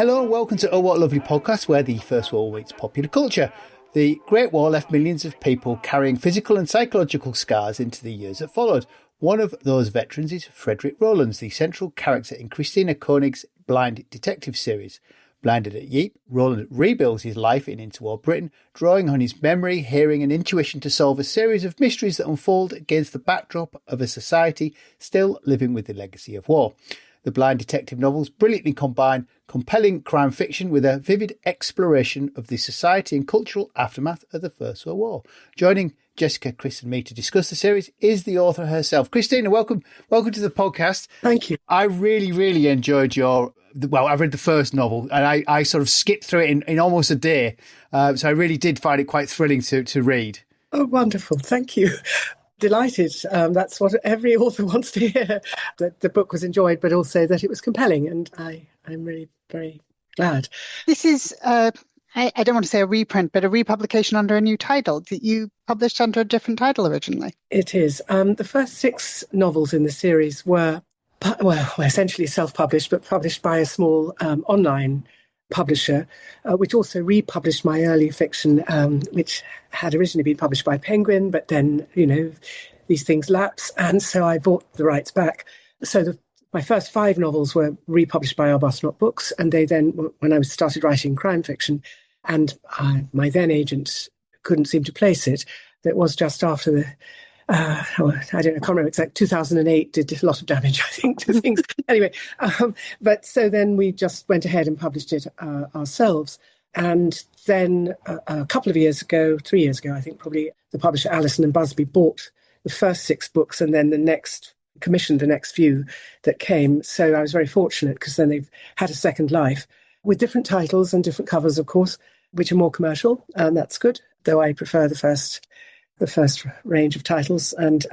Hello and welcome to Oh What Lovely podcast, where the First War meets popular culture. The Great War left millions of people carrying physical and psychological scars into the years that followed. One of those veterans is Frederick Rowlands, the central character in Christina Koning's Blind detective series. Blinded at Ypres, Rowland rebuilds his life in interwar Britain, drawing on his memory, hearing and intuition to solve a series of mysteries that unfold against the backdrop of a society still living with the legacy of war. The Blind detective novels brilliantly combine compelling crime fiction with a vivid exploration of the society and cultural aftermath of the First World War. Joining Jessica, Chris and me to discuss the series is the author herself. Christina, welcome to the podcast. Thank you. I really enjoyed I read the first novel and I sort of skipped through it in almost a day. So I really did find it quite thrilling to read. Oh, wonderful. Thank you. Delighted. That's what every author wants to hear, that the book was enjoyed, but also that it was compelling. And I'm really very glad. This is, I don't want to say a reprint, but a republication under a new title that you published under a different title originally. It is. The first 6 novels in the series were essentially self-published, but published by a small online publisher, which also republished my early fiction, which had originally been published by Penguin, but then, these things lapse. And so I bought the rights back. So my first 5 novels were republished by Arbuthnot Books, and they then, when I started writing crime fiction, and my then agent couldn't seem to place it, that was just after the I can't remember exactly, 2008 did a lot of damage, I think, to things. Anyway, but so then we just went ahead and published it ourselves. And then a couple of years ago, 3 years ago, I think probably, the publisher Allison and Busby bought the first 6 books and then commissioned the next few that came. So I was very fortunate because then they've had a second life with different titles and different covers, of course, which are more commercial. And that's good, though I prefer the first range of titles and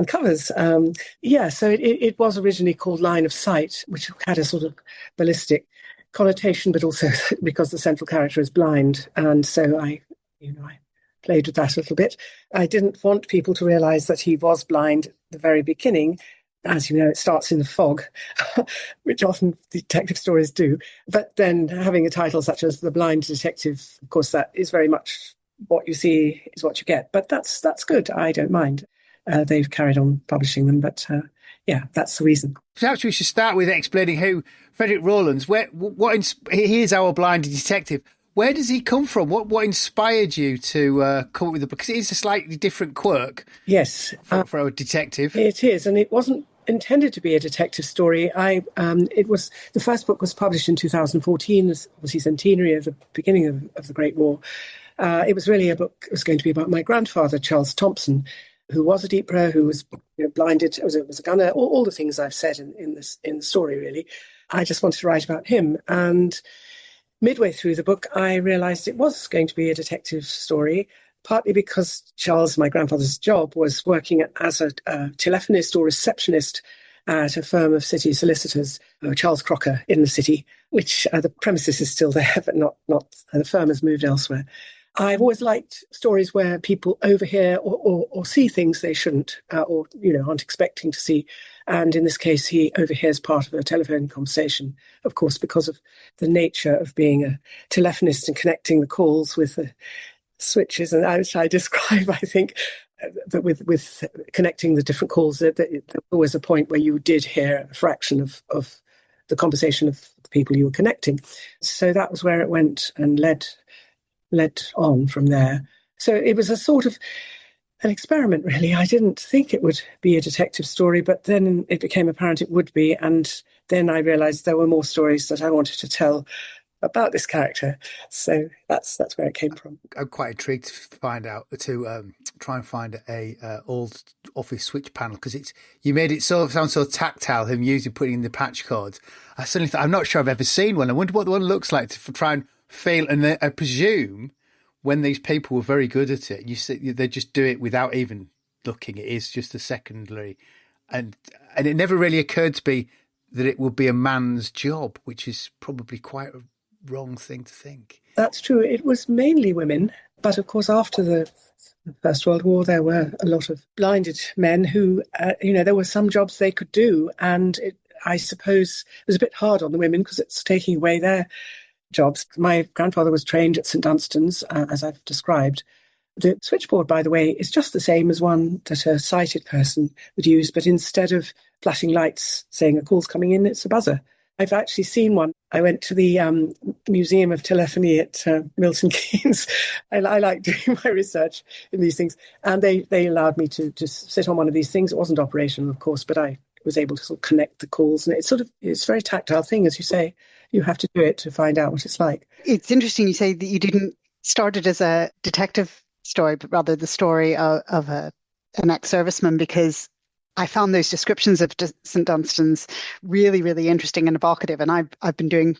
covers. So it was originally called Line of Sight, which had a sort of ballistic connotation, but also because the central character is blind. And so I played with that a little bit. I didn't want people to realise that he was blind at the very beginning. As you know, it starts in the fog, which often detective stories do. But then having a title such as The Blind Detective, of course, that is very much what you see is what you get. But that's good. I don't mind. They've carried on publishing them. But that's the reason. Perhaps we should start with explaining who Frederick Rowlands, he is our blind detective. Where does he come from? What inspired you to come up with the book? Because it is a slightly different quirk. Yes. For a detective. It is. And it wasn't intended to be a detective story. The first book was published in 2014, as obviously centenary of the beginning of the Great War. It was really a book. It was going to be about my grandfather, Charles Thompson, who was at Ypres, who was blinded, was a gunner, all the things I've said in the story, really. I just wanted to write about him. And midway through the book, I realised it was going to be a detective story, partly because Charles, my grandfather's job, was working as a telephonist or receptionist at a firm of city solicitors, Charles Crocker, in the city, which the premises is still there, but not the firm has moved elsewhere. I've always liked stories where people overhear or see things they shouldn't or aren't expecting to see. And in this case, he overhears part of a telephone conversation, of course, because of the nature of being a telephonist and connecting the calls with the switches. And which I describe, I think, that with connecting the different calls, there was a point where you did hear a fraction of the conversation of the people you were connecting. So that was where it went and led on from there. So it was a sort of an experiment, really. I didn't think it would be a detective story, but then it became apparent it would be. And then I realised there were more stories that I wanted to tell about this character. So that's where it came from. I'm quite intrigued to try and find a old office switch panel, because you made it sound so tactile, him putting in the patch cords. I suddenly thought, I'm not sure I've ever seen one. I wonder what the one looks like to try and feel. And I presume when these people were very good at it, they just do it without even looking. It is just a secondary, and it never really occurred to me that it would be a man's job, which is probably quite a wrong thing to think. That's true. It was mainly women, but of course after the First World War there were a lot of blinded men who, there were some jobs they could do, and I suppose it was a bit hard on the women because it's taking away their jobs. My grandfather was trained at St Dunstan's, as I've described. The switchboard, by the way, is just the same as one that a sighted person would use, but instead of flashing lights saying a call's coming in, it's a buzzer. I've actually seen one. I went to the Museum of Telephony at Milton Keynes. I like doing my research in these things. And they allowed me to just sit on one of these things. It wasn't operational, of course, but I was able to sort of connect the calls. And it's a very tactile thing, as you say. You have to do it to find out what it's like. It's interesting you say that you didn't start it as a detective story, but rather the story of an ex-serviceman, because I found those descriptions of St Dunstan's really, really interesting and evocative. And I've been doing,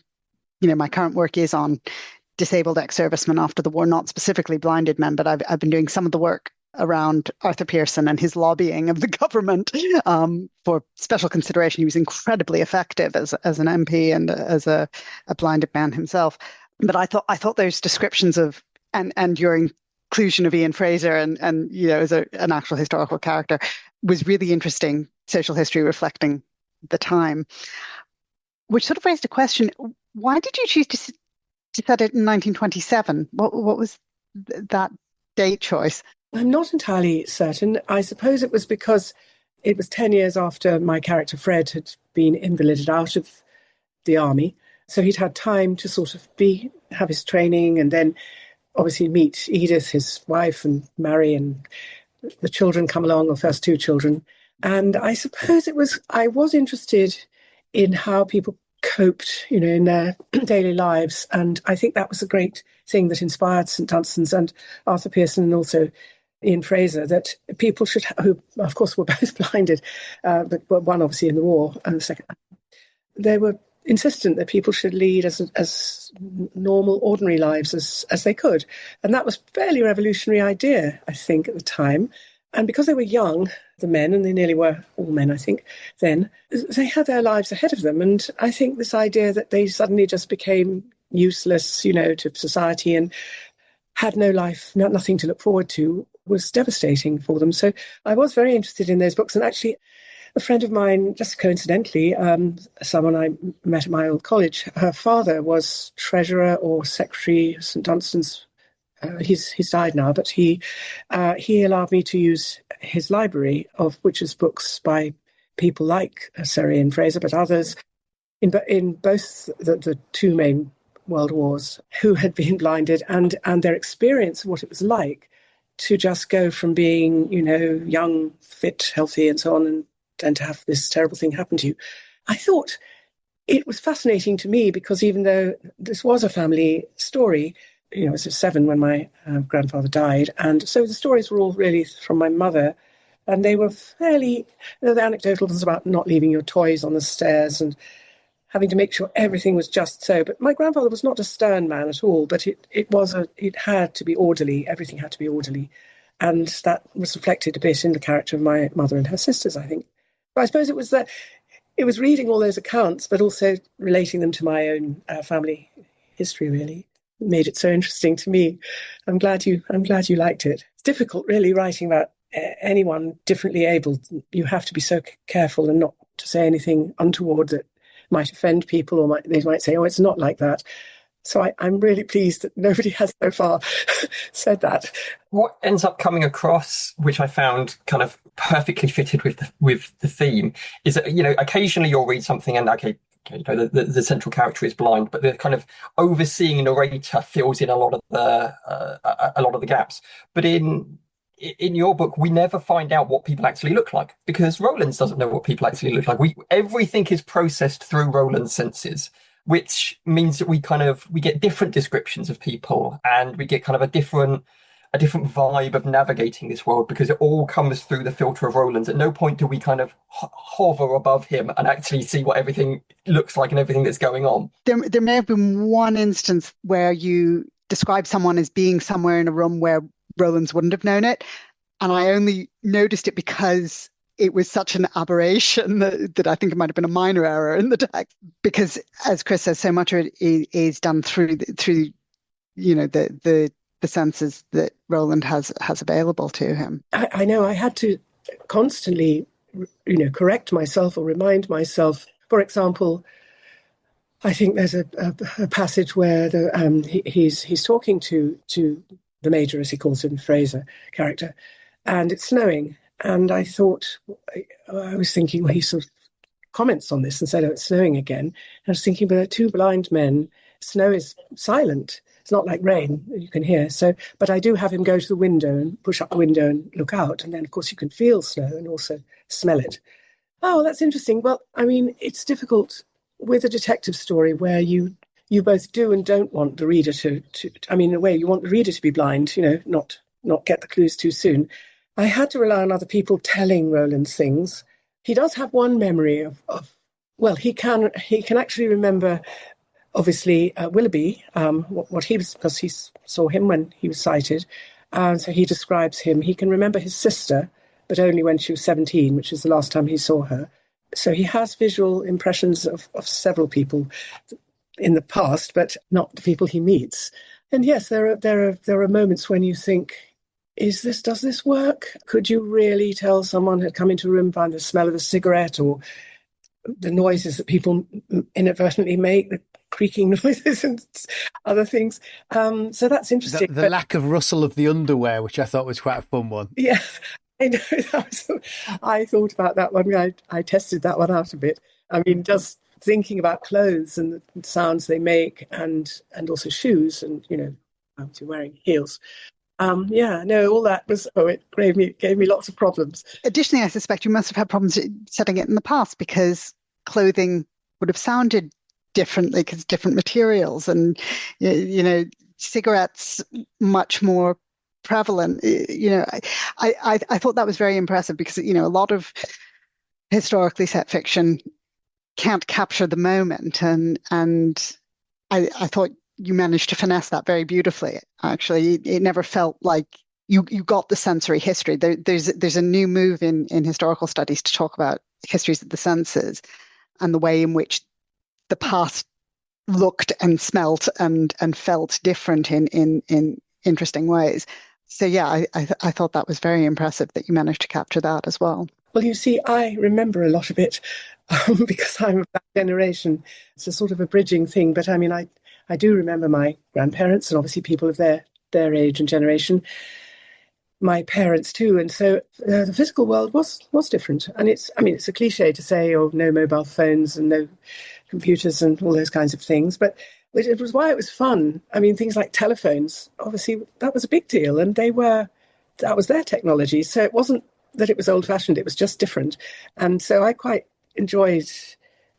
my current work is on disabled ex-servicemen after the war, not specifically blinded men, but I've been doing some of the work around Arthur Pearson and his lobbying of the government for special consideration. He was incredibly effective as an MP and as a blinded man himself. But I thought those descriptions of and your inclusion of Ian Fraser and as an actual historical character was really interesting, social history reflecting the time, which sort of raised a question. Why did you choose to set it in 1927? What was that date choice? I'm not entirely certain. I suppose it was because it was 10 years after my character Fred had been invalided out of the army. So he'd had time to sort of have his training and then obviously meet Edith, his wife, and marry, and the children come along, the first two children. And I suppose I was interested in how people coped, in their daily lives. And I think that was a great thing that inspired St Dunstan's and Arthur Pearson and also Ian Fraser, that people should, who of course were both blinded, but one obviously in the war and the second, they were insistent that people should lead as normal, ordinary lives as they could. And that was a fairly revolutionary idea, I think, at the time. And because they were young, the men, and they nearly were all men, I think, then, they had their lives ahead of them. And I think this idea that they suddenly just became useless, to society and had no life, nothing to look forward to, was devastating for them. So I was very interested in those books. And actually, a friend of mine, just coincidentally, someone I met at my old college, her father was treasurer or secretary of St Dunstan's. He's died now, but he allowed me to use his library, of which is books by people like Sir Ian Fraser, but others in both the two main world wars, who had been blinded and their experience of what it was like to just go from being, young, fit, healthy, and so on, and to have this terrible thing happen to you. I thought it was fascinating to me because even though this was a family story, I was 7 when my grandfather died. And so the stories were all really from my mother. And they were fairly, the anecdotal ones about not leaving your toys on the stairs and having to make sure everything was just so. But my grandfather was not a stern man at all, but it had to be orderly. Everything had to be orderly. And that was reflected a bit in the character of my mother and her sisters, I think. But I suppose it was reading all those accounts, but also relating them to my own family history, really. Made it so interesting to me. I'm glad you liked it. It's difficult, really, writing about anyone differently abled. You have to be so careful and not to say anything untoward that might offend people, or they might say, "Oh, it's not like that." So I'm really pleased that nobody has so far said that. What ends up coming across, which I found kind of perfectly fitted with the theme, is that occasionally you'll read something and the central character is blind, but the kind of overseeing narrator fills in a lot of the gaps. But in your book, we never find out what people actually look like, because Rowlands doesn't know what people actually look like. Everything is processed through Rowlands' senses, which means that we get different descriptions of people, and we get kind of a different vibe of navigating this world, because it all comes through the filter of Rowlands. At no point do we kind of hover above him and actually see what everything looks like and everything that's going on. There may have been one instance where you describe someone as being somewhere in a room where Rowlands wouldn't have known it, and I only noticed it because it was such an aberration that I think it might have been a minor error in the text, because, as Chris says, so much of it is done through the senses that Rowland has available to him. I know I had to constantly, correct myself or remind myself For example, I think there's a passage where he's talking to the Major, as he calls him, Fraser character, and it's snowing. And I was thinking, well, he sort of comments on this and said, oh, it's snowing again. And I was thinking, but there are two blind men. Snow is silent. It's not like rain, you can hear. So, but I do have him go to the window and push up the window and look out. And then, of course, you can feel snow and also smell it. Oh, that's interesting. Well, I mean, it's difficult with a detective story where you both do and don't want the reader to I mean, in a way, you want the reader to be blind, not get the clues too soon. I had to rely on other people telling Rowlands things. He does have one memory of well, he can actually remember, obviously, Willoughby, what he was, because he saw him when he was sighted. So he describes him. He can remember his sister, but only when she was 17, which is the last time he saw her. So he has visual impressions of several people in the past, but not the people he meets. And yes, there are moments when you think, does this work? Could you really tell someone had come into a room by the smell of a cigarette or the noises that people inadvertently make, the creaking noises and other things? So that's interesting. The lack of rustle of the underwear, which I thought was quite a fun one. Yeah. I know. I thought about that one. I tested that one out a bit. I mean, just thinking about clothes and the sounds they make, and also shoes, and obviously wearing heels. All that was. It gave me lots of problems. Additionally, I suspect you must have had problems setting it in the past because clothing would have sounded differently because different materials, and cigarettes much more prevalent. I thought that was very impressive because a lot of historically set fiction can't capture the moment, and I thought you managed to finesse that very beautifully. Actually, it never felt like you got the sensory history. There's a new move in historical studies to talk about histories of the senses and the way in which the past looked and smelt and felt different in interesting ways. So yeah, I thought that was very impressive that you managed to capture that as well. Well, you see, I remember a lot of it because I'm of that generation. It's a sort of a bridging thing, but I mean, I do remember my grandparents and obviously people of their age and generation, my parents too, and so the physical world was different. And it's a cliche to say, oh, no mobile phones and no computers and all those kinds of things, but it was why it was fun. I mean, things like telephones, obviously, that was a big deal, and that was their technology. So it wasn't that it was old-fashioned, it was just different. And so I quite enjoyed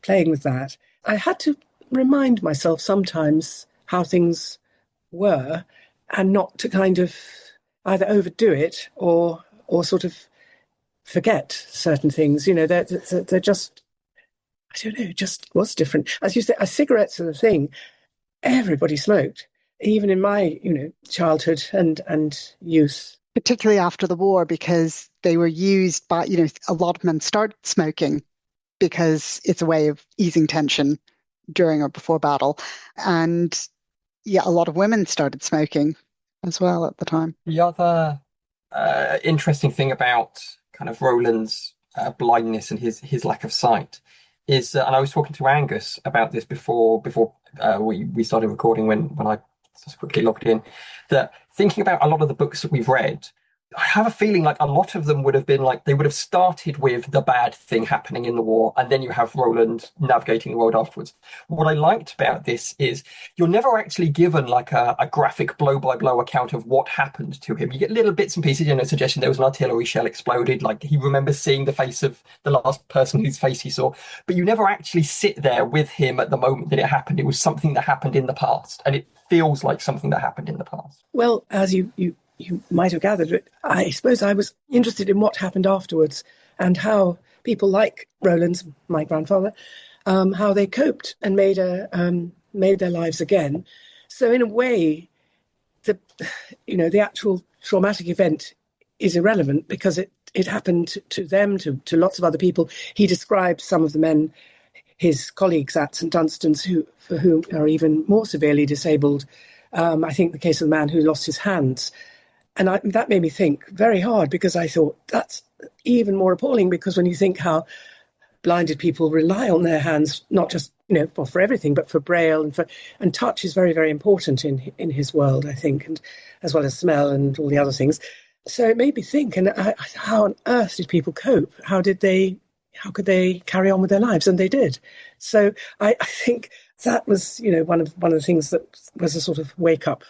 playing with that. I had to remind myself sometimes how things were and not to kind of either overdo it or sort of forget certain things. They're just, I don't know, it just was different. As you say, cigarettes are the thing. Everybody smoked, even in my, childhood and youth. Particularly after the war, because they were used by, a lot of men started smoking because it's a way of easing tension during or before battle. And yeah, a lot of women started smoking as well at the time. The other interesting thing about kind of Rowlands' blindness and his lack of sight is, and I was talking to Angus about this before we started recording when I just quickly logged in, that thinking about a lot of the books that we've read, I have a feeling like a lot of them would have been like, they would have started with the bad thing happening in the war, and then you have Rowland navigating the world afterwards. What I liked about this is you're never actually given like a graphic blow-by-blow account of what happened to him. You get little bits and pieces, suggestion there was an artillery shell exploded, like he remembers seeing the face of the last person whose face he saw, but you never actually sit there with him at the moment that it happened. It was something that happened in the past, and it feels like something that happened in the past. Well, as you might have gathered, I suppose I was interested in what happened afterwards and how people like Rowlands, my grandfather, how they coped and made their lives again. So in a way, the actual traumatic event is irrelevant because it happened to them, to lots of other people. He describes some of the men, his colleagues at St Dunstan's, for whom are even more severely disabled. I think the case of the man who lost his hands. And that made me think very hard, because I thought that's even more appalling, because when you think how blinded people rely on their hands, not just, well, for everything, but for braille and touch is very, very important in his world, I think, and as well as smell and all the other things. So it made me think, and how on earth did people cope? How could they carry on with their lives? And they did. So I think that was, one of the things that was a sort of wake up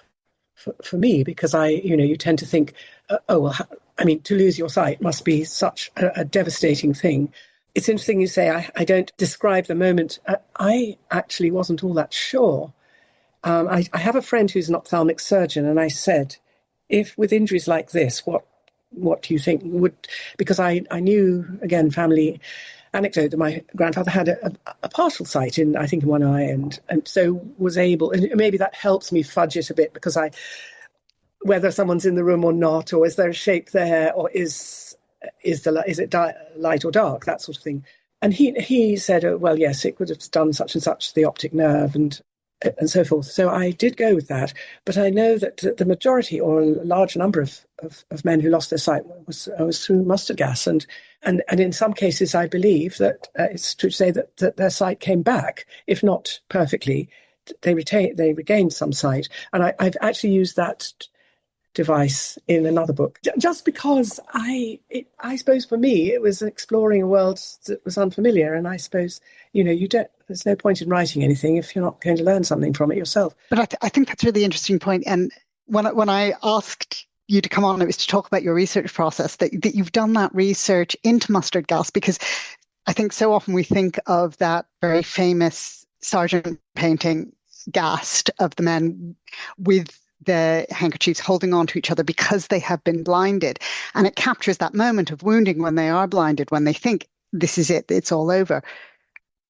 for me, because you tend to think, to lose your sight must be such a devastating thing. It's interesting you say I don't describe the moment. I actually wasn't all that sure. I have a friend who's an ophthalmic surgeon, and I said, if with injuries like this, what do you think would? Because I knew, again, family anecdote, that my grandfather had a partial sight in one eye, and so was able, and maybe that helps me fudge it a bit, because whether someone's in the room or not, or is there a shape there, or is it light or dark, that sort of thing. And he said, well, yes, it could have done such and such, the optic nerve, and so forth. So I did go with that. But I know that the majority, or a large number of men who lost their sight was through mustard gas. And in some cases, I believe that it's true to say that their sight came back, if not perfectly. They regained some sight. And I've actually used that device in another book, just because I suppose for me it was exploring a world that was unfamiliar, and I suppose there's no point in writing anything if you're not going to learn something from it yourself. But I think that's a really interesting point. And when I asked you to come on, it was to talk about your research process, that you've done that research into mustard gas, because I think so often we think of that very famous Sargent painting, Gassed, of the men with the handkerchiefs holding on to each other because they have been blinded. And it captures that moment of wounding when they are blinded, when they think this is it, it's all over.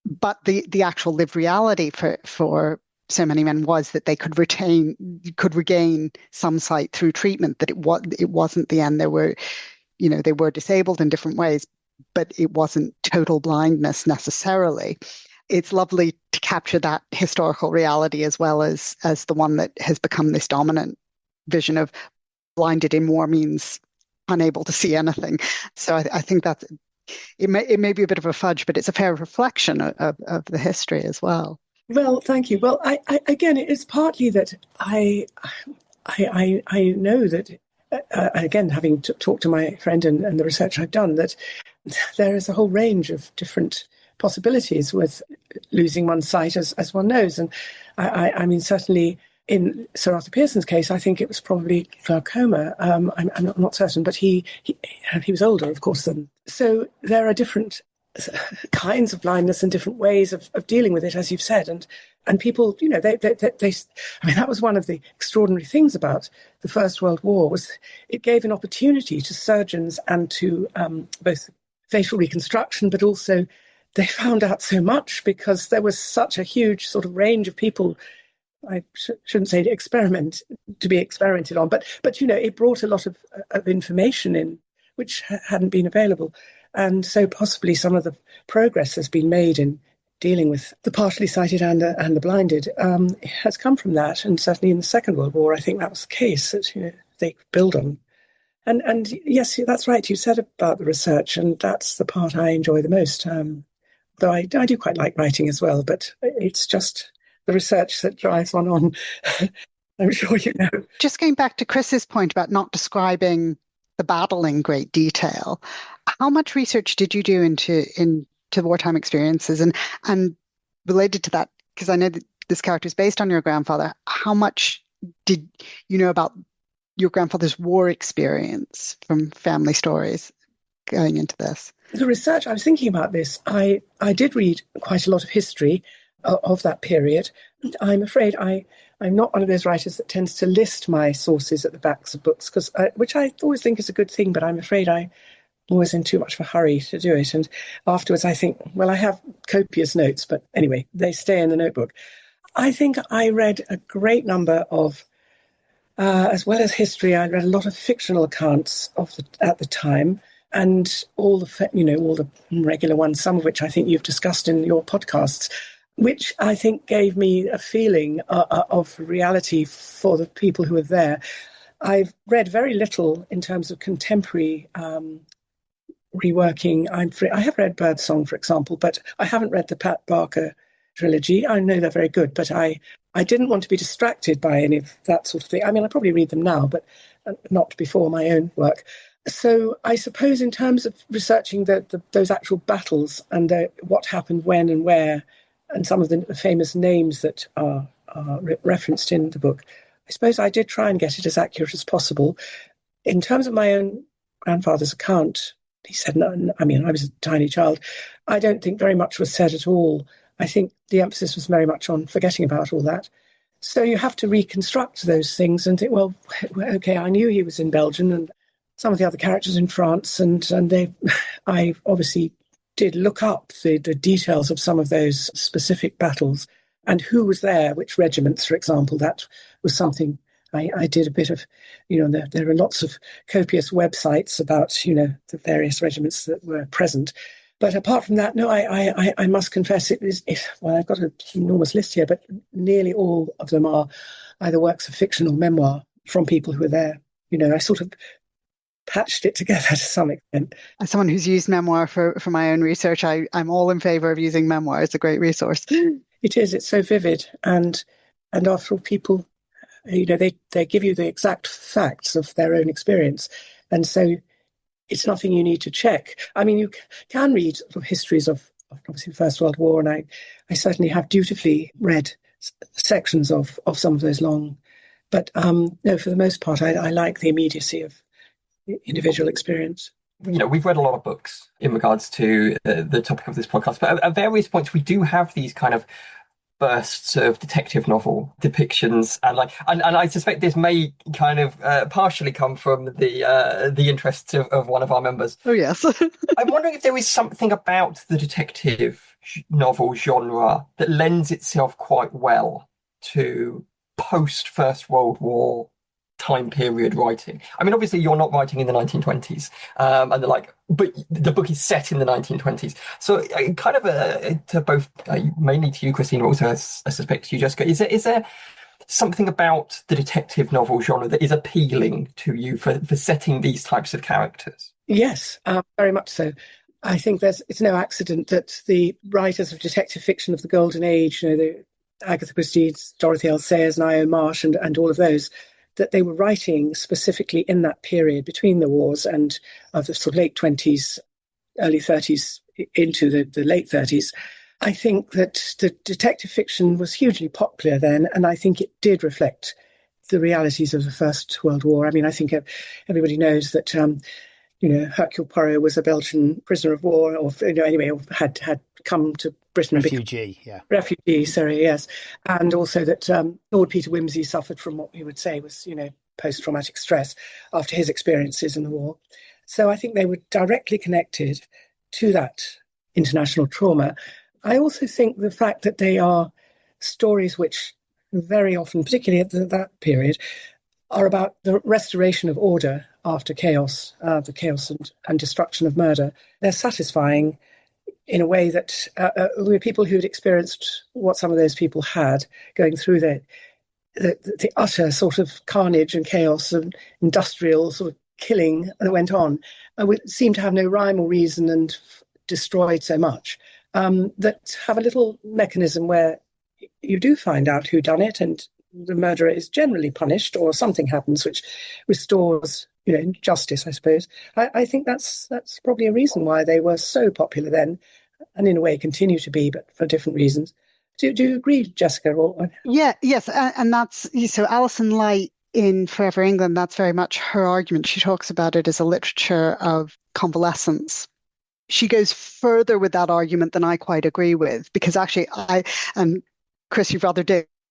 But the actual lived reality for so many men was that they could regain some sight through treatment, that it wasn't the end. They were disabled in different ways, but it wasn't total blindness necessarily. It's lovely to capture that historical reality, as well as the one that has become this dominant vision of blinded in war means unable to see anything. So I think that it may be a bit of a fudge, but it's a fair reflection of the history as well. Well, thank you. Well, I again, it's partly that I know that, again, having talked to my friend and the research I've done, that there is a whole range of different possibilities with losing one's sight, as one knows. And I mean, certainly in Sir Arthur Pearson's case, I think it was probably glaucoma. I'm not certain, but he was older, of course. So there are different kinds of blindness and different ways of dealing with it, as you've said. And people, they I mean, that was one of the extraordinary things about the First World War, was it gave an opportunity to surgeons and to both facial reconstruction, but also they found out so much, because there was such a huge sort of range of people. I shouldn't say to be experimented on, but it brought a lot of information in which hadn't been available. And so possibly some of the progress has been made in dealing with the partially sighted and the blinded has come from that. And certainly in the Second World War, I think that was the case, that they build on. And yes, that's right. You said about the research, and that's the part I enjoy the most. Though I do quite like writing as well, but it's just the research that drives one on. I'm sure you know. Just going back to Chris's point about not describing the battle in great detail, how much research did you do into wartime experiences? And related to that, because I know that this character is based on your grandfather, how much did you know about your grandfather's war experience from family stories going into this? The research, I was thinking about this. I did read quite a lot of history of that period. I'm afraid I'm not one of those writers that tends to list my sources at the backs of books, which I always think is a good thing, but I'm afraid I'm always in too much of a hurry to do it. And afterwards I think, well, I have copious notes, but anyway, they stay in the notebook. I think I read a great number of, as well as history, I read a lot of fictional accounts at the time. And all the regular ones, some of which I think you've discussed in your podcasts, which I think gave me a feeling of reality for the people who were there. I've read very little in terms of contemporary reworking. I have read Birdsong, for example, but I haven't read the Pat Barker trilogy. I know they're very good, but I didn't want to be distracted by any of that sort of thing. I mean, I probably read them now, but not before my own work. So I suppose in terms of researching those actual battles and what happened when and where, and some of the famous names that are referenced in the book, I suppose I did try and get it as accurate as possible. In terms of my own grandfather's account, he said, no, I mean, I was a tiny child. I don't think very much was said at all. I think the emphasis was very much on forgetting about all that. So you have to reconstruct those things and think, well, okay, I knew he was in Belgium and some of the other characters in France, and I obviously did look up the details of some of those specific battles and who was there, which regiments, for example. That was something I did a bit of, there are lots of copious websites about, the various regiments that were present. But apart from that, no, I must confess well, I've got an enormous list here, but nearly all of them are either works of fiction or memoir from people who were there. I sort of patched it together to some extent. As someone who's used memoir for my own research, I'm all in favour of using memoir. It's a great resource. It is. It's so vivid. And after all, people, they give you the exact facts of their own experience. And so it's nothing you need to check. I mean, you can read sort of histories of obviously the First World War, and I certainly have dutifully read sections of some of those long. But no, for the most part, I like the immediacy of individual experience. We've read a lot of books in regards to the topic of this podcast, but at various points we do have these kind of bursts of detective novel depictions, and I suspect this may kind of partially come from the interests of one of our members. Oh yes. I'm wondering if there is something about the detective novel genre that lends itself quite well to post First World War time period writing. I mean, obviously you're not writing in the 1920s, but the book is set in the 1920s. So kind of to both, mainly to you, Christina, also I suspect to you, Jessica, is there something about the detective novel genre that is appealing to you for setting these types of characters? Yes, very much so. I think it's no accident that the writers of detective fiction of the Golden Age, the Agatha Christie's, Dorothy L. Sayers, and I.O. Marsh, and all of those, that they were writing specifically in that period between the wars and of the sort of late 20s, early 30s into the late 30s. I think that the detective fiction was hugely popular then, and I think it did reflect the realities of the First World War. I mean, I think everybody knows that, Hercule Poirot was a Belgian prisoner of war, or anyway, had come to Britain. Refugee, sorry, yes. And also that Lord Peter Wimsey suffered from what we would say was, post-traumatic stress after his experiences in the war. So I think they were directly connected to that international trauma. I also think the fact that they are stories which very often, particularly at that period, are about the restoration of order after chaos, the chaos and destruction of murder. They're satisfying in a way that we were people who'd experienced what some of those people had, going through the utter sort of carnage and chaos and industrial sort of killing that went on, seemed to have no rhyme or reason and destroyed so much, that have a little mechanism where you do find out who done it, and the murderer is generally punished, or something happens which restores, justice, I suppose. I think that's probably a reason why they were so popular then, and in a way continue to be, but for different reasons. Do you agree, Jessica? Yes, and that's so. Alison Light in Forever England, that's very much her argument. She talks about it as a literature of convalescence. She goes further with that argument than I quite agree with, because actually and Chris, you've rather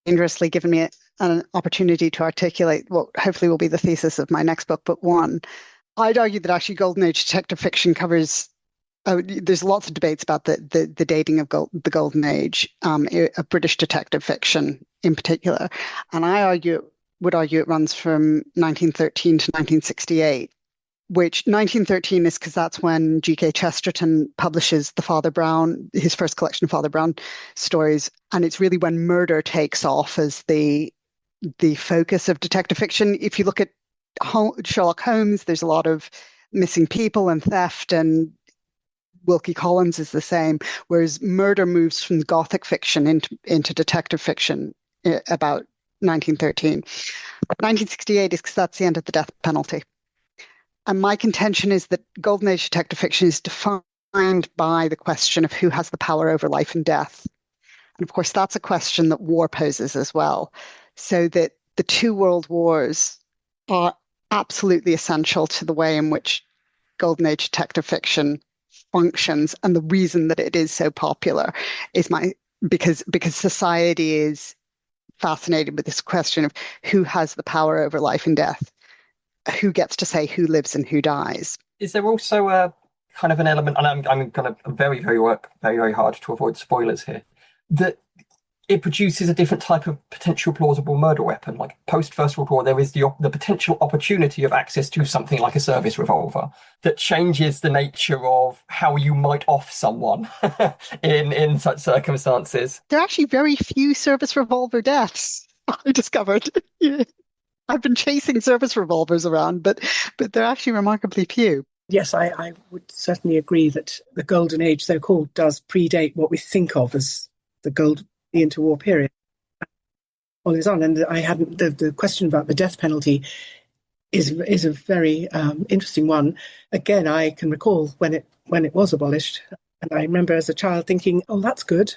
dangerously given me an opportunity to articulate what hopefully will be the thesis of my next book, Book One. I'd argue that actually Golden Age detective fiction covers, there's lots of debates about the dating of the Golden Age, of British detective fiction in particular. And I would argue it runs from 1913 to 1968, which 1913 is because that's when G.K. Chesterton publishes his first collection of Father Brown stories. And it's really when murder takes off as the focus of detective fiction. If you look at Sherlock Holmes, there's a lot of missing people and theft, and Wilkie Collins is the same, whereas murder moves from Gothic fiction into detective fiction about 1913. 1968 is because that's the end of the death penalty. And my contention is that Golden Age detective fiction is defined by the question of who has the power over life and death. And of course, that's a question that war poses as well. So that the two world wars are absolutely essential to the way in which Golden Age detective fiction functions. And the reason that it is so popular is because society is fascinated with this question of who has the power over life and death, who gets to say who lives and who dies. Is there also a kind of an element, and I'm going to work very hard to avoid spoilers here, that it produces a different type of potential plausible murder weapon? Like post First World War, there is the potential opportunity of access to something like a service revolver that changes the nature of how you might off someone in such circumstances. There are actually very few service revolver deaths, I discovered. Yeah. I've been chasing service revolvers around, but they're actually remarkably few. Yes, I would certainly agree that the Golden Age, so-called, does predate what we think of as the interwar period. All is on, and I hadn't. The question about the death penalty is a very interesting one. Again, I can recall when it was abolished, and I remember as a child thinking, "Oh, that's good,"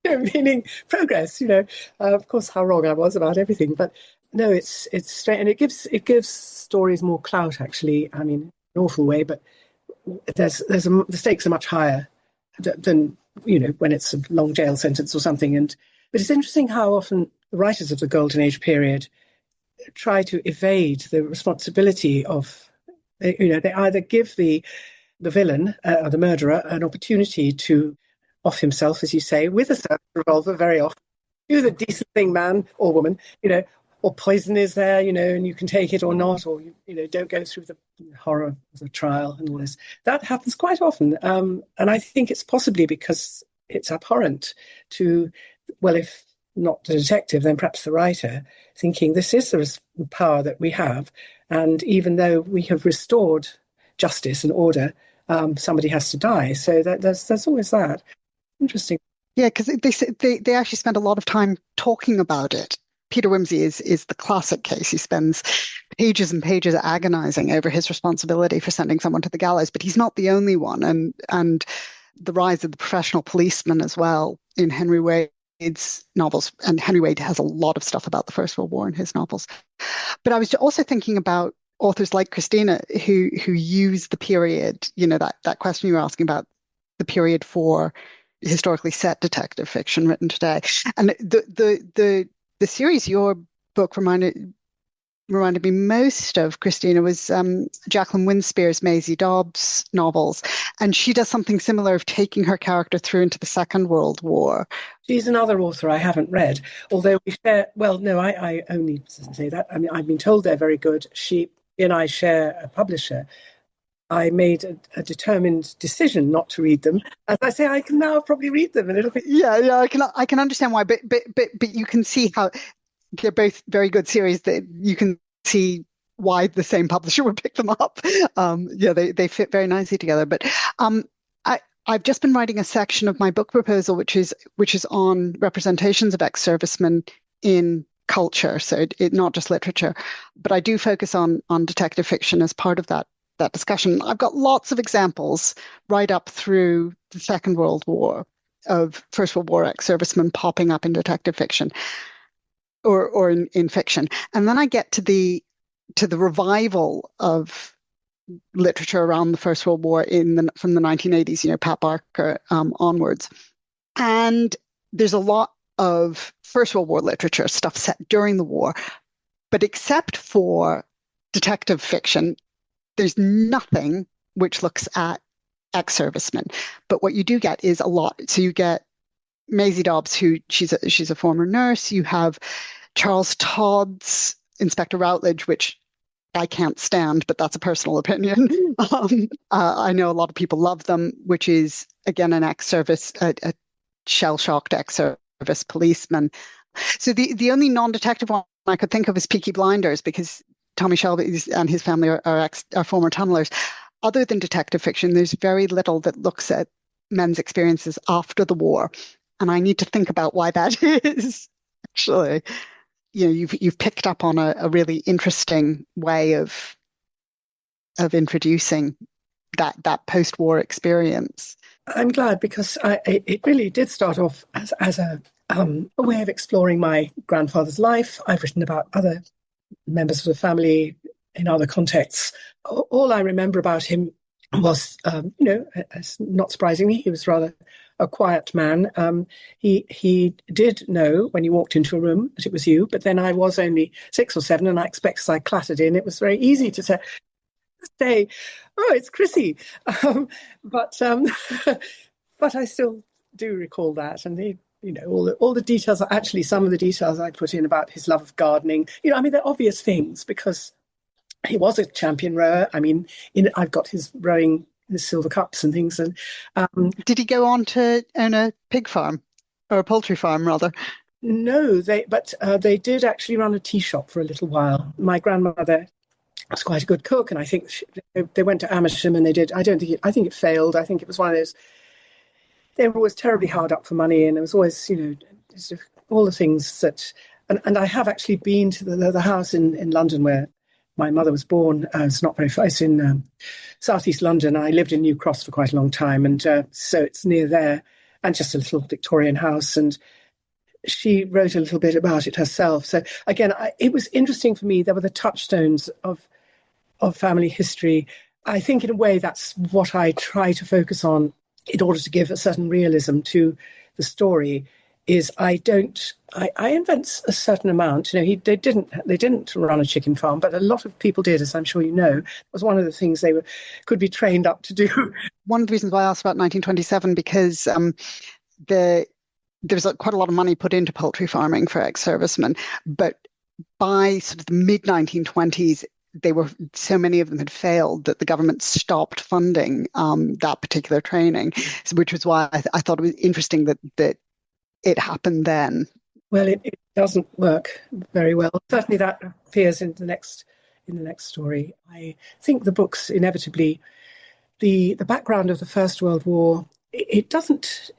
meaning progress. Of course, how wrong I was about everything, but no, it's straight, and it gives stories more clout. Actually, I mean, in an awful way, but the stakes are much higher than when it's a long jail sentence or something. But it's interesting how often the writers of the Golden Age period try to evade the responsibility of, they either give the villain or the murderer an opportunity to off himself, as you say, with a service revolver very often. Do the decent thing, man or woman, or poison is there, and you can take it or not, or don't go through the horror of the trial and all this. That happens quite often, and I think it's possibly because it's abhorrent to, well, if not the detective, then perhaps the writer, thinking this is the power that we have, and even though we have restored justice and order, somebody has to die. So there's always that. Interesting. Yeah, because they actually spend a lot of time talking about it. Peter Wimsey is the classic case. He spends pages and pages agonizing over his responsibility for sending someone to the gallows, but he's not the only one. And the rise of the professional policeman as well in Henry Wade's novels. And Henry Wade has a lot of stuff about the First World War in his novels. But I was also thinking about authors like Christina who use the period, that question you were asking about, the period for historically set detective fiction written today. And the series your book reminded me most of, Christina, was Jacqueline Winspear's Maisie Dobbs novels. And she does something similar of taking her character through into the Second World War. She's another author I haven't read, although we share, well, no, I only say that. I mean, I've been told they're very good. She and I share a publisher. I made a determined decision not to read them. As I say, I can now probably read them a little bit. Yeah, I can understand why, but you can see how they're both very good series. That you can see why the same publisher would pick them up. They fit very nicely together. But I've just been writing a section of my book proposal, which is on representations of ex-servicemen in culture. So it not just literature, but I do focus on detective fiction as part of that discussion. I've got lots of examples right up through the Second World War of First World War ex-servicemen popping up in detective fiction or in fiction. And then I get to the revival of literature around the First World War from the 1980s, Pat Barker onwards. And there's a lot of First World War literature, stuff set during the war. But except for detective fiction, there's nothing which looks at ex-servicemen. But what you do get is a lot. So you get Maisie Dobbs, who she's a former nurse. You have Charles Todd's Inspector Routledge, which I can't stand, but that's a personal opinion. I know a lot of people love them, which is, again, an ex-service, a shell-shocked ex-service policeman. So the only non-detective one I could think of is Peaky Blinders, because Tommy Shelby and his family are former tunnelers. Other than detective fiction, there's very little that looks at men's experiences after the war. And I need to think about why that is, actually. You've picked up on a really interesting way of introducing that post-war experience. I'm glad, because it really did start off as a way of exploring my grandfather's life. I've written about other members of the family in other contexts. All I remember about him was, not surprisingly, he was rather a quiet man. He did know when you walked into a room that it was you, but then I was only 6 or 7, and I expect as I clattered in, it was very easy to say, "Oh, it's Chrissy," but I still do recall that, and all the details. Actually, some of the details I put in about his love of gardening. They're obvious things because he was a champion rower. I've got his rowing, his silver cups and things. And did he go on to own a pig farm, or a poultry farm rather? No, they did actually run a tea shop for a little while. My grandmother was quite a good cook, and I think they went to Amersham and they did. I think it failed. I think it was one of those. They were always terribly hard up for money, and it was always, all the things that. And I have actually been to the house in London where my mother was born. It's not very far. It's in southeast London. I lived in New Cross for quite a long time, and so it's near there, and just a little Victorian house. And she wrote a little bit about it herself. So again, it was interesting for me. There were the touchstones of family history. I think in a way that's what I try to focus on in order to give a certain realism to the story. Is I invent a certain amount. They didn't run a chicken farm, but a lot of people did, as I'm sure you know. It was one of the things they could be trained up to do. One of the reasons why I asked about 1927, because there was quite a lot of money put into poultry farming for ex-servicemen, but by sort of the mid-1920s, so many of them had failed that the government stopped funding that particular training, which was why I thought it was interesting that it happened then. Well, it doesn't work very well. Certainly that appears in the next story. I think the book's inevitably the background of the First World War. It doesn't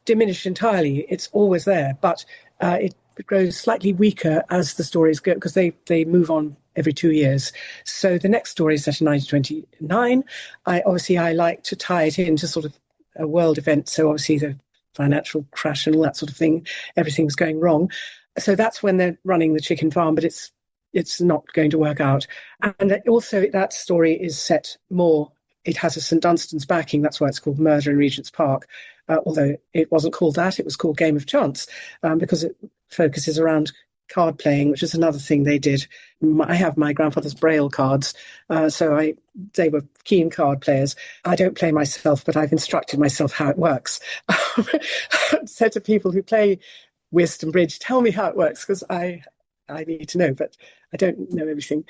diminish entirely. It's always there, but it grows slightly weaker as the stories go, because they move on every 2 years. So the next story is set in 1929. I like to tie it into sort of a world event. So obviously the financial crash and all that sort of thing, everything's going wrong. So that's when they're running the chicken farm, but it's not going to work out. And also that story is set more, it has a St Dunstan's backing, that's why it's called Murder in Regent's Park, although it wasn't called that, it was called Game of Chance, because it focuses around card playing, which is another thing they did. I have my grandfather's Braille cards, so they were keen card players. I don't play myself, but I've instructed myself how it works. Said to people who play whist and bridge, tell me how it works, because I need to know, but I don't know everything.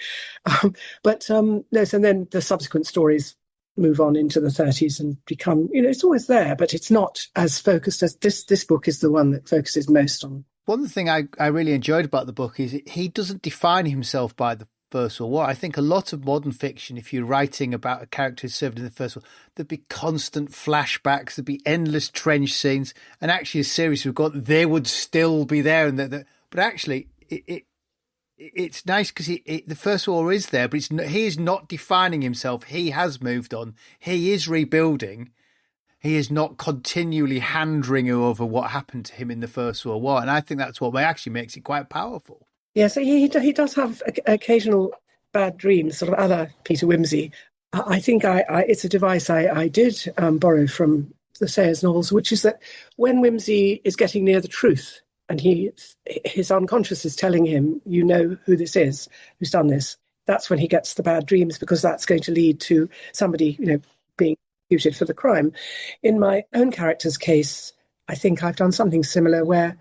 So then the subsequent stories move on into the 30s and become, it's always there, but it's not as focused as this book is the one that focuses most on. One thing I really enjoyed about the book is he doesn't define himself by the First World War. I think a lot of modern fiction, if you're writing about a character who served in the First War, there'd be constant flashbacks, there'd be endless trench scenes, and actually a series we've got, they would still be there. But actually, it's nice because the First War is there, but he is not defining himself. He has moved on. He is rebuilding. He is not continually hand-wringing over what happened to him in the First World War. And I think that's what actually makes it quite powerful. Yes, he does have occasional bad dreams, sort of a la Peter Wimsey. I think it's a device I did borrow from the Sayers novels, which is that when Wimsey is getting near the truth and his unconscious is telling him, you know who this is, who's done this, that's when he gets the bad dreams, because that's going to lead to somebody, being executed for the crime. In my own character's case, I think I've done something similar where,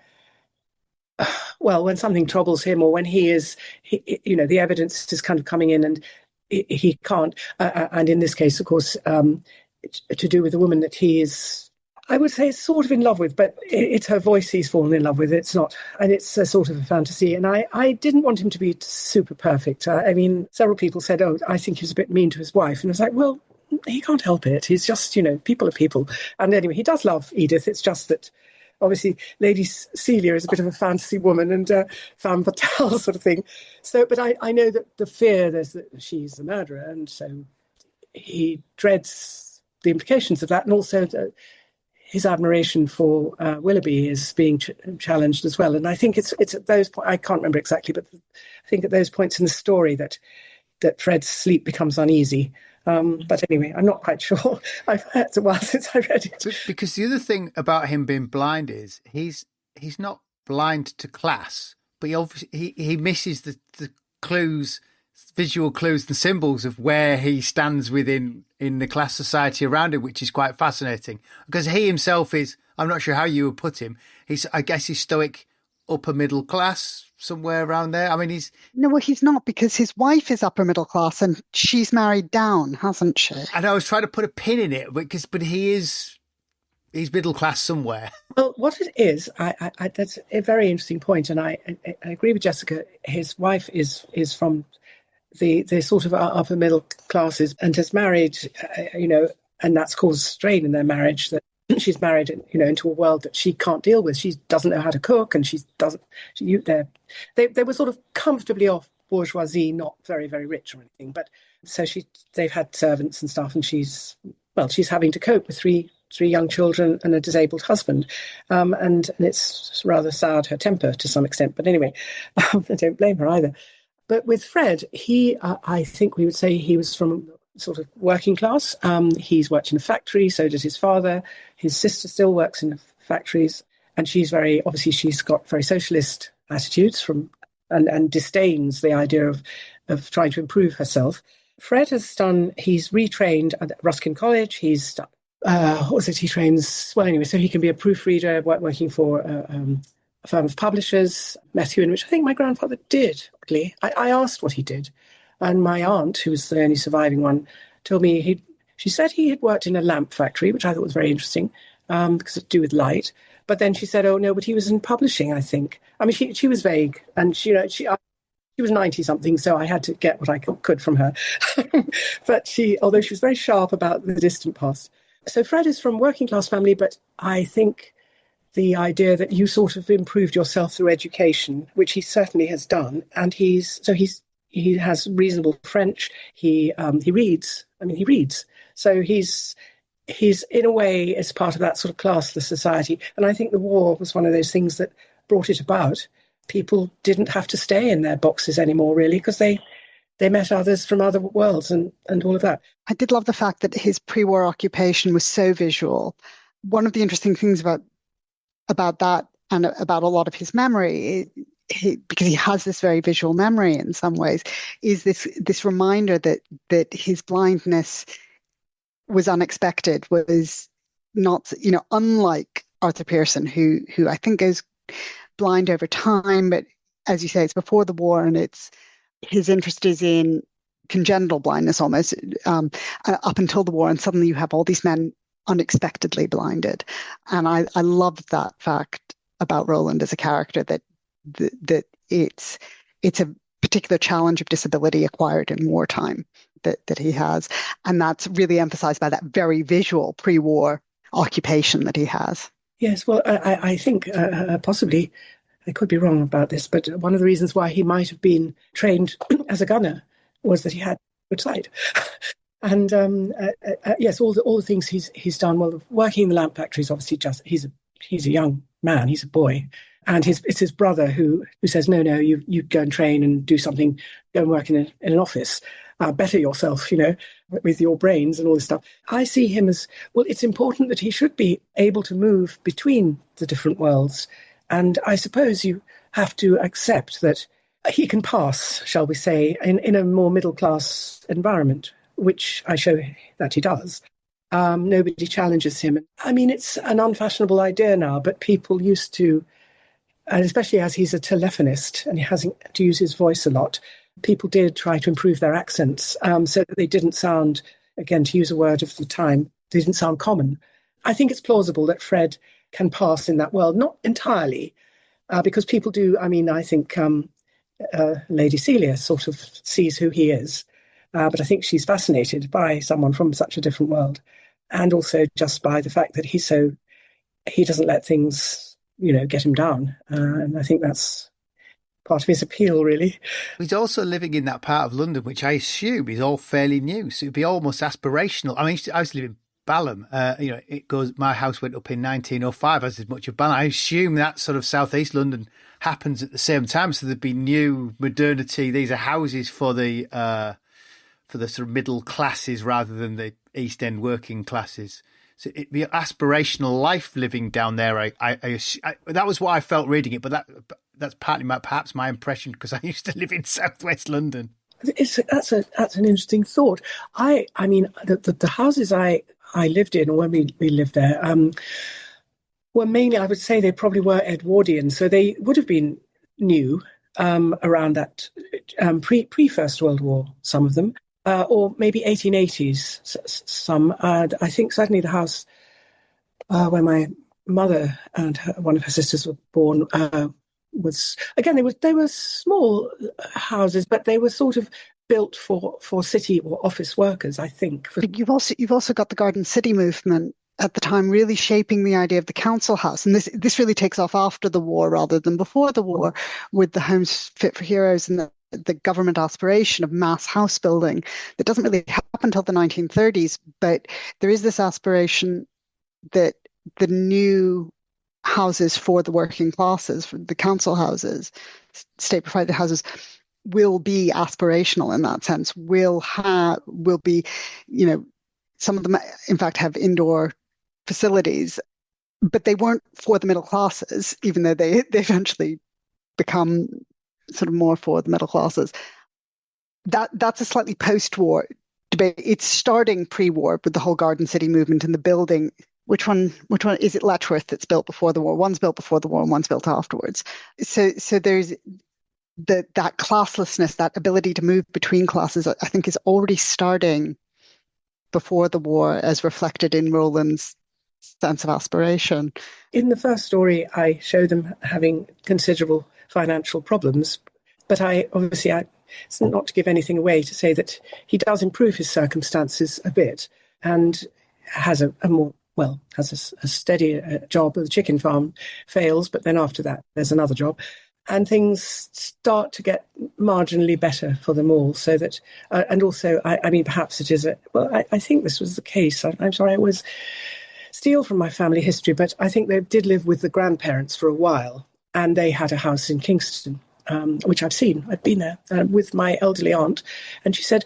when something troubles him, or when the evidence is kind of coming in and he can't, and in this case, of course, to do with the woman that he is I would say sort of in love with, but it's her voice he's fallen in love with. It's not, and it's a sort of a fantasy. And I didn't want him to be super perfect. I mean, several people said, "Oh, I think he was a bit mean to his wife," and I was like, "Well, he can't help it. He's just, people are people." And anyway, he does love Edith. It's just that, obviously, Lady Celia is a bit of a fantasy woman and femme fatale sort of thing. So, but I know that the fear is that she's the murderer, and so he dreads the implications of that, and also his admiration for Willoughby is being challenged as well. And I think it's at those points, I can't remember exactly, but I think at those points in the story that Fred's sleep becomes uneasy. But anyway, I'm not quite sure. It's a while since I read it. Because the other thing about him being blind is he's not blind to class, but he misses the clues, visual clues, the symbols of where he stands within in the class society around him, which is quite fascinating. Because he himself is, I'm not sure how you would put him. I guess he's stoic, upper middle class, somewhere around there. I mean, he's not, because his wife is upper middle class and she's married down, hasn't she? And I was trying to put a pin in it, but he's middle class somewhere. Well, what it is, I that's a very interesting point, and I agree with Jessica. His wife is from the sort of upper middle classes and has married, and that's caused strain in their marriage. That she's married, into a world that she can't deal with. She doesn't know how to cook, and they were sort of comfortably off bourgeoisie, not very, very rich or anything. But so they've had servants and stuff, and she's having to cope with three young children and a disabled husband, and it's rather soured her temper to some extent. But anyway, I don't blame her either. But with Fred, I think we would say he was from sort of working class. He's worked in a factory, so does his father. His sister still works in the factories, and she's got very socialist attitudes and disdains the idea of trying to improve herself. Fred he's retrained at Ruskin College. He's done, he trains, well, anyway, so he can be a proofreader working for a firm of publishers, Methuen, which I think my grandfather did. I asked what he did, and my aunt, who was the only surviving one, told me she said he had worked in a lamp factory, which I thought was very interesting, because it's to do with light. But then she said, "Oh no, but he was in publishing, I think." I mean, she was vague, and she was 90-something, so I had to get what I could from her. But although she was very sharp about the distant past. So Fred is from working class family, but I think the idea that you sort of improved yourself through education, which he certainly has done, and he has reasonable French. He reads. I mean, he reads. So he's in a way as part of that sort of classless society. And I think the war was one of those things that brought it about. People didn't have to stay in their boxes anymore, really, because they met others from other worlds and all of that. I did love the fact that his pre-war occupation was so visual. One of the interesting things about that and about a lot of his memory, because he has this very visual memory in some ways, is this reminder that his blindness was unexpected, was not, unlike Arthur Pearson, who I think goes blind over time, but as you say, it's before the war, and his interest is in congenital blindness almost up until the war, and suddenly you have all these men unexpectedly blinded. And I love that fact about Rowland as a character, that it's a particular challenge of disability acquired in wartime that he has, and that's really emphasized by that very visual pre-war occupation that he has. Yes, well, I think possibly, I could be wrong about this, but one of the reasons why he might have been trained as a gunner was that he had good sight. And yes, all the things he's done. Well, working in the lamp factory is obviously he's a young man, he's a boy, and it's his brother who says, no, you go and train and do something, go and work in an office, better yourself, with your brains and all this stuff. I see him as, well, it's important that he should be able to move between the different worlds, and I suppose you have to accept that he can pass, shall we say, in a more middle class environment, which I show that he does. Nobody challenges him. I mean, it's an unfashionable idea now, but people used to, and especially as he's a telephonist and he has to use his voice a lot, people did try to improve their accents so that they didn't sound, again, to use a word of the time, they didn't sound common. I think it's plausible that Fred can pass in that world, not entirely, because people do. I mean, I think Lady Celia sort of sees who he is, but I think she's fascinated by someone from such a different world, and also just by the fact that he doesn't let things, get him down, and I think that's part of his appeal, really. He's also living in that part of London, which I assume is all fairly new, so it'd be almost aspirational. I mean, I used to live in Balham. It goes. My house went up in 1905, as is much of Balham. I assume that sort of southeast London happens at the same time, so there'd be new modernity. These are houses for the sort of middle classes rather than the East End working classes. So it'd be aspirational life living down there. I that was what I felt reading it, but that's partly perhaps my impression because I used to live in southwest London. That's an interesting thought. I mean, the houses I lived in, or when we lived there, were mainly, I would say they probably were Edwardian, so they would have been new around that pre First World War, some of them, or maybe 1880s. Some, I think certainly the house where my mother and one of her sisters were born was, again, they were small houses, but they were sort of built for city or office workers, I think. You've also got the Garden City movement at the time really shaping the idea of the council house. And this really takes off after the war rather than before the war, with the homes fit for heroes and the government aspiration of mass house building that doesn't really happen until the 1930s. But there is this aspiration that the new houses for the working classes, for the council houses, state provided houses, will be aspirational in that sense, will be, some of them in fact have indoor facilities, but they weren't for the middle classes, even though they eventually become sort of more for the middle classes. That's a slightly post-war debate. It's starting pre-war with the whole Garden City movement and the building. Which one is it? Letchworth that's built before the war. One's built before the war and one's built afterwards. So there's that classlessness, that ability to move between classes, I think is already starting before the war, as reflected in Rowlands' sense of aspiration. In the first story, I show them having considerable financial problems, but it's not to give anything away to say that he does improve his circumstances a bit and has a steady job at the chicken farm, fails, but then after that there's another job. And things start to get marginally better for them all. So that, and also, I mean, perhaps it is I think this was the case. I'm sorry, I always steal from my family history, but I think they did live with the grandparents for a while, and they had a house in Kingston, which I've seen. I've been there with my elderly aunt, and she said,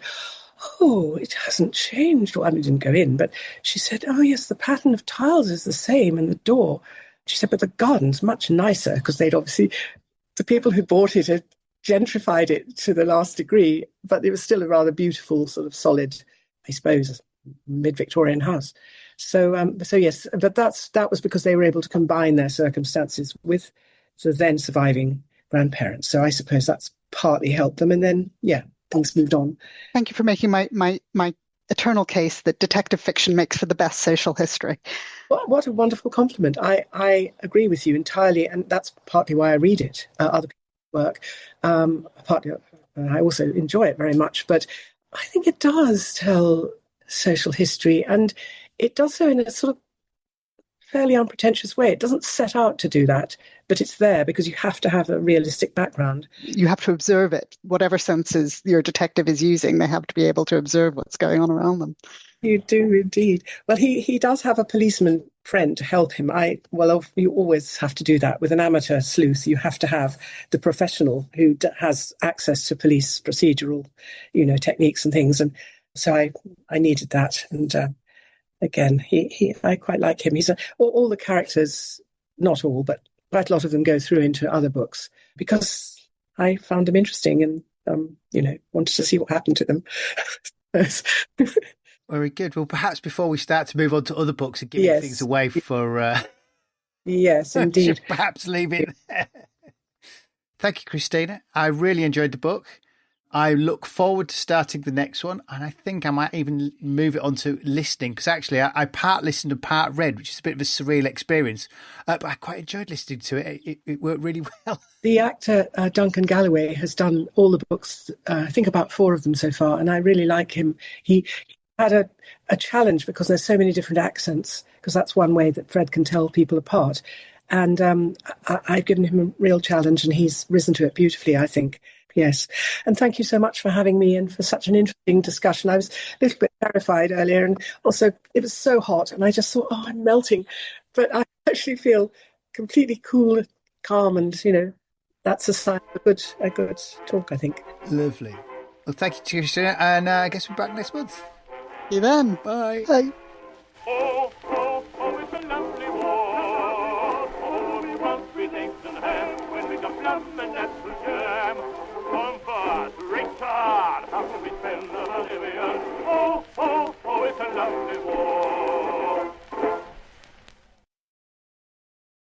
"Oh, it hasn't changed." Well, I didn't go in, but she said, "Oh, yes, the pattern of tiles is the same, and the door." She said, "But the garden's much nicer," because they'd obviously, the people who bought it had gentrified it to the last degree, but it was still a rather beautiful, sort of solid, I suppose, mid-Victorian house. So yes, but that was because they were able to combine their circumstances with the then surviving grandparents. So I suppose that's partly helped them. And then, yeah, things moved on. Thank you for making my eternal case that detective fiction makes for the best social history. What a wonderful compliment. I agree with you entirely, and that's partly why I read it, other people's work. Partly, I also enjoy it very much, but I think it does tell social history, and it does so in a sort of fairly unpretentious way. It doesn't set out to do that, but it's there because you have to have a realistic background. You have to observe it. Whatever senses your detective is using, they have to be able to observe what's going on around them. You do indeed. Well, he does have a policeman friend to help him. You always have to do that. With an amateur sleuth, you have to have the professional who has access to police procedural, techniques and things. And so I needed that. And again, I quite like him. He's all the characters, not all, but quite a lot of them go through into other books because I found them interesting and wanted to see what happened to them. Very good. Well, perhaps before we start to move on to other books and giving things away for... yes, indeed. Perhaps leave it there. Thank you, Christina. I really enjoyed the book. I look forward to starting the next one, and I think I might even move it on to listening, because actually I part listened and part read, which is a bit of a surreal experience, but I quite enjoyed listening to it. It worked really well. The actor Duncan Galloway has done all the books, I think about 4 of them so far, and I really like him. He had a challenge because there's so many different accents, because that's one way that Fred can tell people apart. And I've given him a real challenge, and he's risen to it beautifully, I think. Yes. And thank you so much for having me and for such an interesting discussion. I was a little bit terrified earlier, and also it was so hot, and I just thought, oh, I'm melting. But I actually feel completely cool, calm, and, that's a sign of a good talk, I think. Lovely. Well, thank you, Christina, and I guess we're back next month. See you then. Bye. Bye.